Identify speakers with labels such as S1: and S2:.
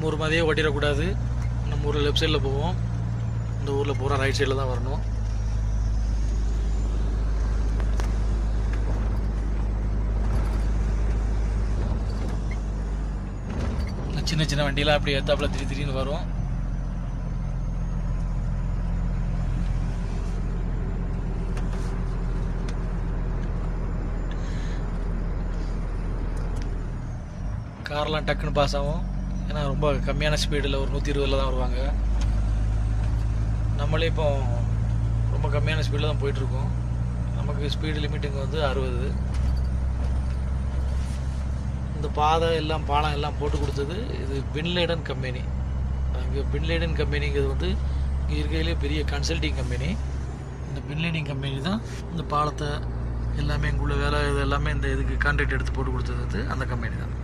S1: நம்ம ஊர் மாதிரியே ஓட்டிடக்கூடாது. நம்ம ஊரில் லெஃப்ட் சைடில் போவோம், இந்த ஊரில் பூரா ரைட் சைடில் தான் வரணும். சின்ன சின்ன வண்டியெலாம் அப்படி ஏற்றாப்புல திடீர்னு வரும். கார்லாம் டக்குன்னு பாஸ் ஆகும். ஏன்னா ரொம்ப கம்மியான ஸ்பீடில் ஒரு 120 தான் வருவாங்க. நம்மளே இப்போ ரொம்ப கம்மியான ஸ்பீடில் தான் போயிட்டுருக்கோம். நமக்கு ஸ்பீடு லிமிட்டுங்க வந்து 60. இந்த பாதை எல்லாம் பாலம் எல்லாம் போட்டு கொடுத்தது இது பின் லேடன் கம்பெனி. அங்கே பின் லேடன் கம்பெனிங்கிறது வந்து இங்கே இருக்கிறதுலே பெரிய கன்சல்டிங் கம்பெனி. இந்த பின் லேடிங் கம்பெனி தான் இந்த பாலத்தை எல்லாமே இங்குள்ள வேலை இது எல்லாமே இந்த இதுக்கு கான்ட்ராக்ட் எடுத்து போட்டு கொடுத்தது அந்த கம்பெனி தான்.